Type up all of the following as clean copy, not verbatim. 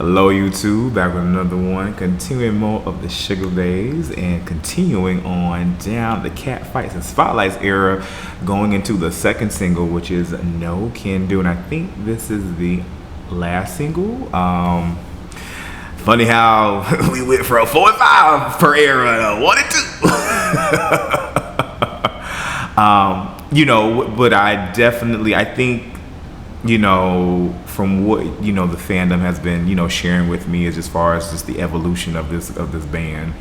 Hello YouTube, back with another one, continuing more of the Sugababes and continuing on down the cat fights and spotlights era, going into the second single, which is No Can Do, and I think this is the last single. Funny how we went from 4 and 5 per era to 1 and 2. But I think, from what the fandom has been sharing with me is as far as just the evolution of this band.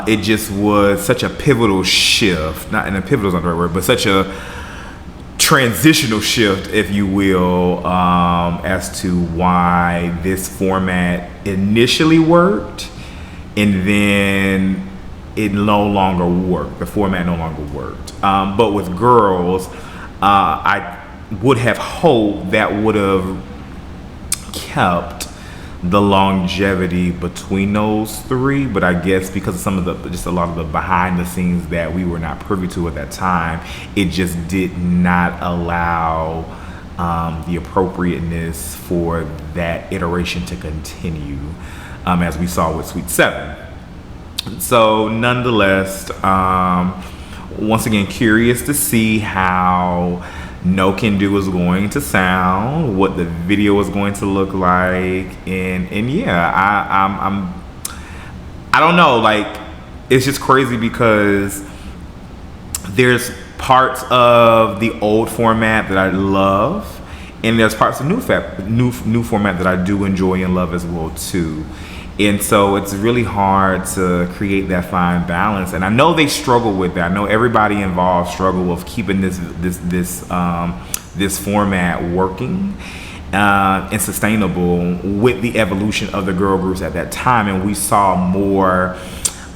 It just was such a pivotal shift, and pivotal is not the right word, but such a transitional shift, if you will, as to why this format initially worked and then it no longer worked. The format no longer worked. But with girls, I would have hoped that would have kept the longevity between those three, but I guess because of some of a lot of the behind the scenes that we were not privy to at that time, it just did not allow the appropriateness for that iteration to continue, as we saw with Sweet 7. So nonetheless, once again, curious to see how No Can Do is going to sound, what the video is going to look like, and yeah, I don't know, like, it's just crazy because there's parts of the old format that I love, and there's parts of new format that I do enjoy and love as well too. And so it's really hard to create that fine balance. And I know they struggle with that. I know everybody involved struggle with keeping this format working and sustainable with the evolution of the girl groups at that time. And we saw more,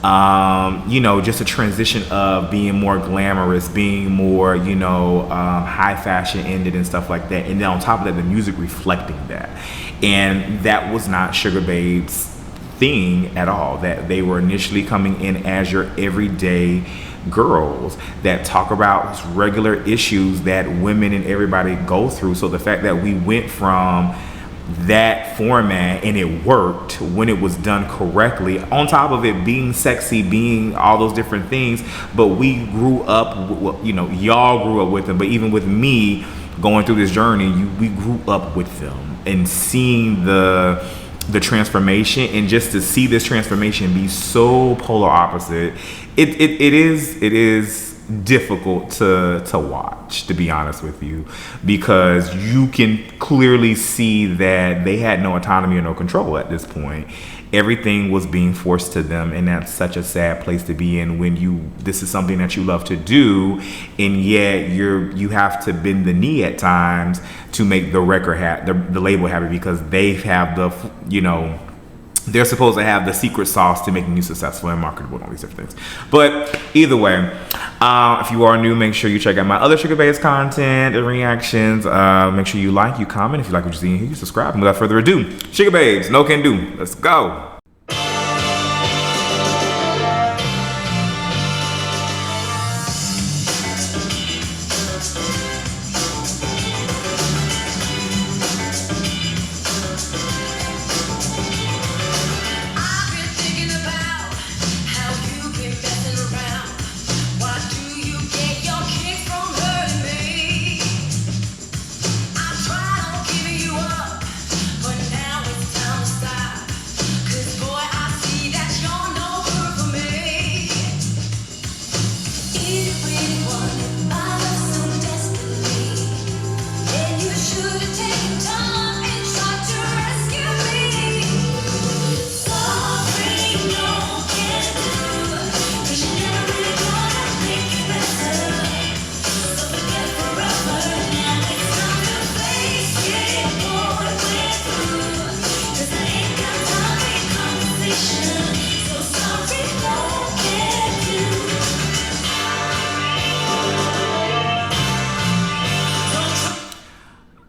just a transition of being more glamorous, being more, high fashion ended and stuff like that. And then on top of that, the music reflecting that. And that was not Sugababes' thing at all. That they were initially coming in as your everyday girls that talk about regular issues that women and everybody go through. So the fact that we went from that format and it worked when it was done correctly, on top of it being sexy, being all those different things, but we grew up, y'all grew up with them, but even with me going through this journey, we grew up with them and seeing the transformation, and just to see this transformation be so polar opposite, it is difficult to watch, to be honest with you, because you can clearly see that they had no autonomy or no control at this point. Everything was being forced to them, and that's such a sad place to be in when this is something that you love to do, and yet you have to bend the knee at times to make the record the label happy, because they have they're supposed to have the secret sauce to making you successful and marketable and all these different things. But either way, if you are new, make sure you check out my other Sugababes content and reactions. Make sure you like, you comment. If you like what you see here, you subscribe. And without further ado, Sugababes No Can Do. Let's go.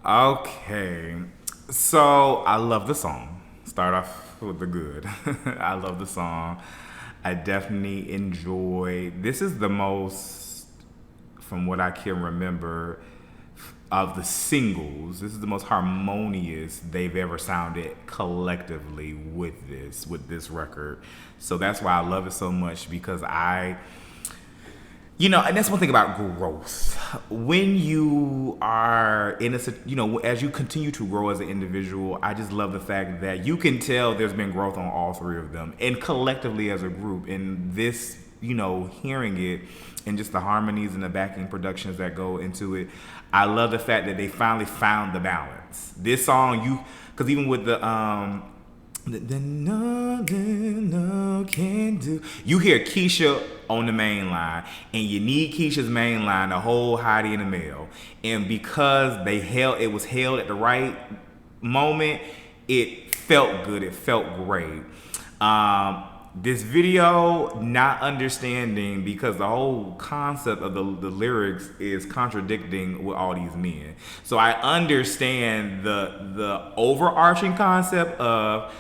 Okay, so I love the song. Start off with the good. I love the song. I definitely enjoy. This is the most, from what I can remember, of the singles, this is the most harmonious they've ever sounded collectively with this record. So that's why I love it so much, because and that's one thing about growth. When you are in as you continue to grow as an individual, I just love the fact that you can tell there's been growth on all three of them, and collectively as a group. And this, hearing it and just the harmonies and the backing productions that go into it, I love the fact that they finally found the balance. This song, because even with the no can do. You hear Keisha on the main line, and you need Keisha's main line to hold Heidi in the mail. And because it was held at the right moment, it felt good. It felt great. This video, not understanding, because the whole concept of the lyrics is contradicting with all these men. So I understand the overarching concept of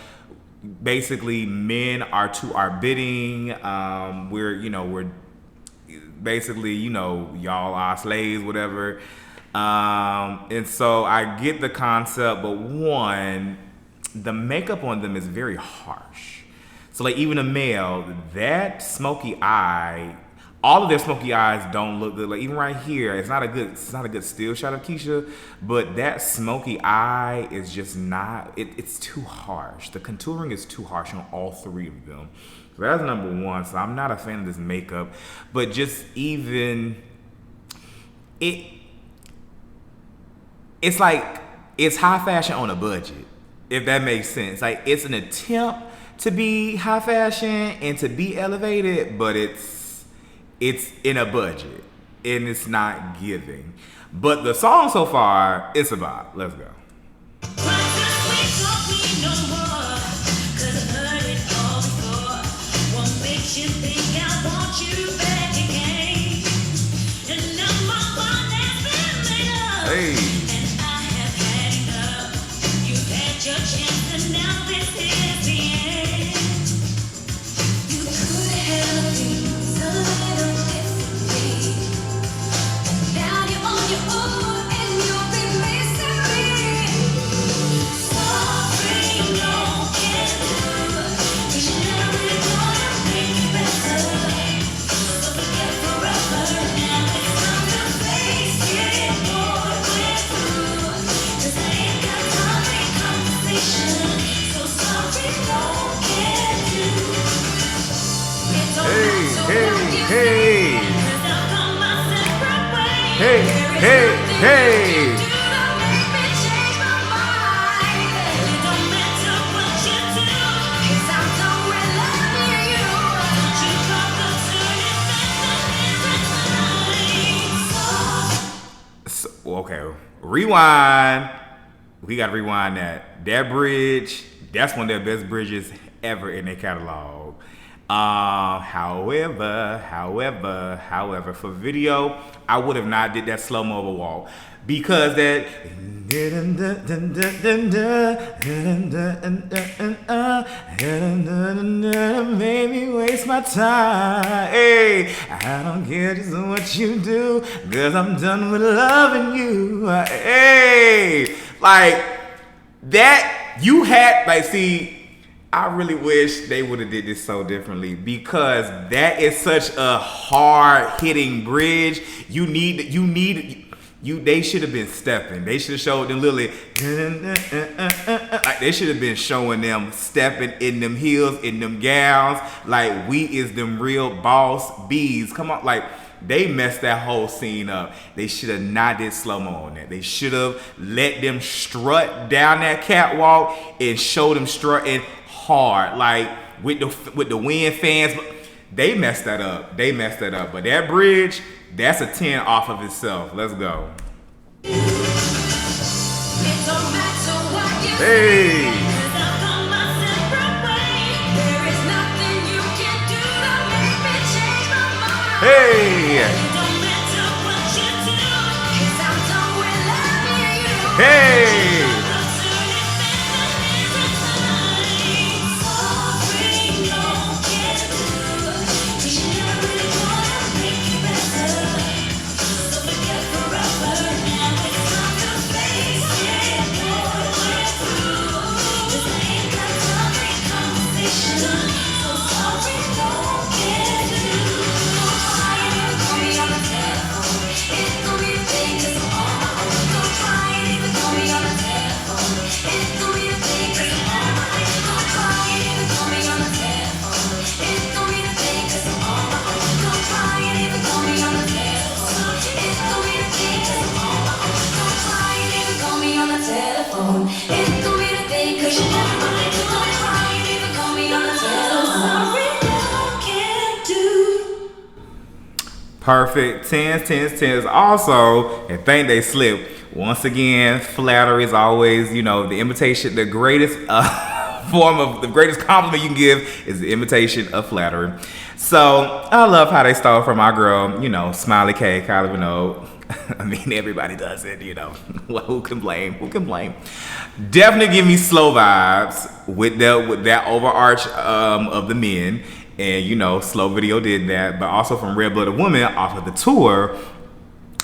basically men are to our bidding. We're basically, y'all are slaves, whatever. And so I get the concept, but one, the makeup on them is very harsh. So like even a male, that smoky eye, all of their smoky eyes don't look good. Like even right here, it's not a good still shot of Keisha, but that smoky eye is just not. It's too harsh. The contouring is too harsh on all three of them. So that's number one. So I'm not a fan of this makeup, but just even it's like it's high fashion on a budget, if that makes sense. Like it's an attempt to be high fashion and to be elevated, but it's in a budget and it's not giving. But the song so far, it's about. Let's go. Hey. Hey! So, okay, rewind. We gotta rewind that. That bridge, that's one of their best bridges ever in their catalog. However, for video, I would have not did that slow-mo of a walk, because that made me waste my time. Hey, I don't care just what you do, 'cause I'm done with loving you. Hey, like that you had, like, see, I really wish they would have did this so differently, because that is such a hard-hitting bridge. They should have been stepping. They should have showed them literally, like they should have been showing them stepping in them heels, in them gowns, like we is them real boss bees. Come on, like they messed that whole scene up. They should have not did slow-mo on that. They should have let them strut down that catwalk and show them strutting hard, like with the wind fans. They messed that up. But that bridge, that's a 10 off of itself. Let's go. Hey. Hey. Hey. Perfect. Tens, tens, tens. Also, and think they slip. Once again, flattery is always, you know, the imitation, the greatest the greatest compliment you can give is the imitation of flattery. So I love how they stole from our girl, you know, Smiley K, Kylie Minogue. I mean, everybody does it, you know. Well, who can blame? Who can blame? Definitely give me slow vibes with that overarch of the men. And, you know, Slow Video did that. But also from Red Blooded Woman off of the tour,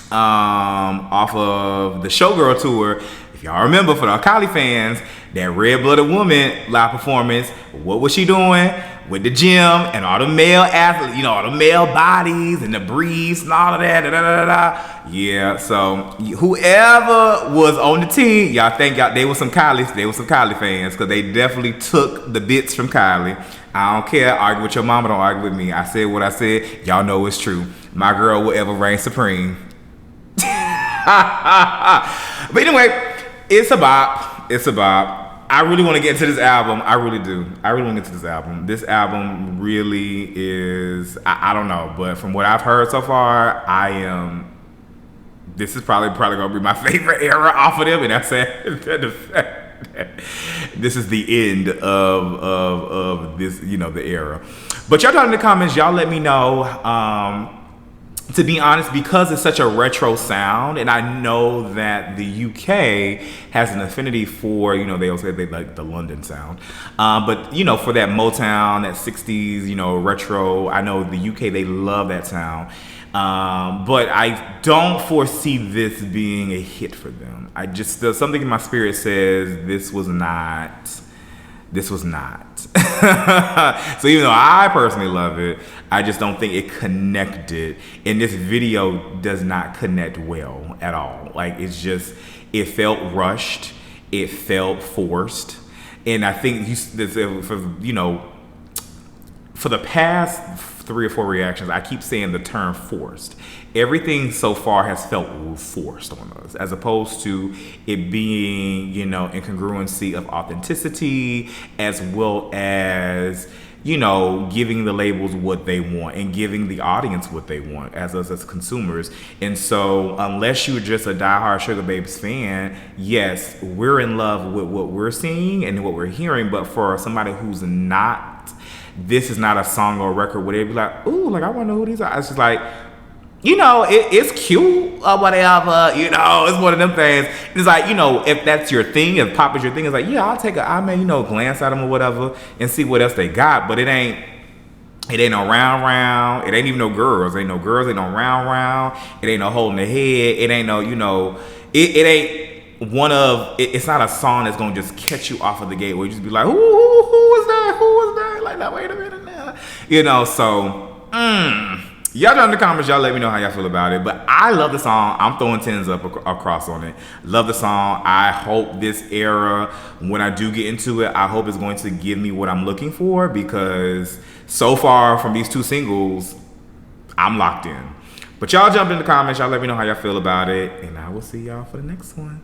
off of the Showgirl tour. If y'all remember, for the Kylie fans, that Red Blooded Woman live performance, what was she doing? With the gym and all the male athletes, you know, all the male bodies and the briefs and all of that. Da, da, da, da. Yeah, so whoever was on the team, y'all think they were some Kylie fans, because they definitely took the bits from Kylie. I don't care. Argue with your mama, don't argue with me. I said what I said. Y'all know it's true. My girl will ever reign supreme. But anyway, it's a bop. It's a bop. I really want to get into this album. I really do. I really want to get into this album. This album really is, I don't know, but from what I've heard so far, this is probably going to be my favorite era off of them, and that's it. This is the end of this, you know, the era. But y'all down in the comments, y'all let me know. To be honest, because it's such a retro sound, and I know that the UK has an affinity for, you know, they also say they like the London sound, but you know, for that Motown, that 60s, you know, retro, I know the UK, they love that sound. But I don't foresee this being a hit for them. I just, something in my spirit says this was not. So even though I personally love it, I just don't think it connected. And this video does not connect well at all. Like, it's just, it felt rushed. It felt forced. And I think, you know, for the past 3 or 4 reactions, I keep saying the term forced. Everything so far has felt forced on us, as opposed to it being, you know, incongruency of authenticity, as well as, you know, giving the labels what they want and giving the audience what they want as us as consumers. And so unless you're just a diehard Sugababes fan, yes, we're in love with what we're seeing and what we're hearing. But for somebody who's not, this is not a song or a record where they'd be like, ooh, like, I want to know who these are. It's just like, you know, it's cute or whatever, you know, it's one of them things. It's like, you know, if that's your thing, if pop is your thing, it's like, yeah, I may, you know, glance at them or whatever and see what else they got. But it ain't no round. It ain't even no girls. Ain't no girls, ain't no round. It ain't no holding the head. It ain't no, you know, it ain't one of, it's not a song that's going to just catch you off of the gate where you just be like, who was that? Who was that? Like, now, wait a minute now. You know, so, y'all down in the comments, y'all let me know how y'all feel about it. But I love the song. I'm throwing 10s up across on it. Love the song. I hope this era, when I do get into it, I hope it's going to give me what I'm looking for, because so far from these 2 singles, I'm locked in. But y'all jump in the comments. Y'all let me know how y'all feel about it. And I will see y'all for the next one.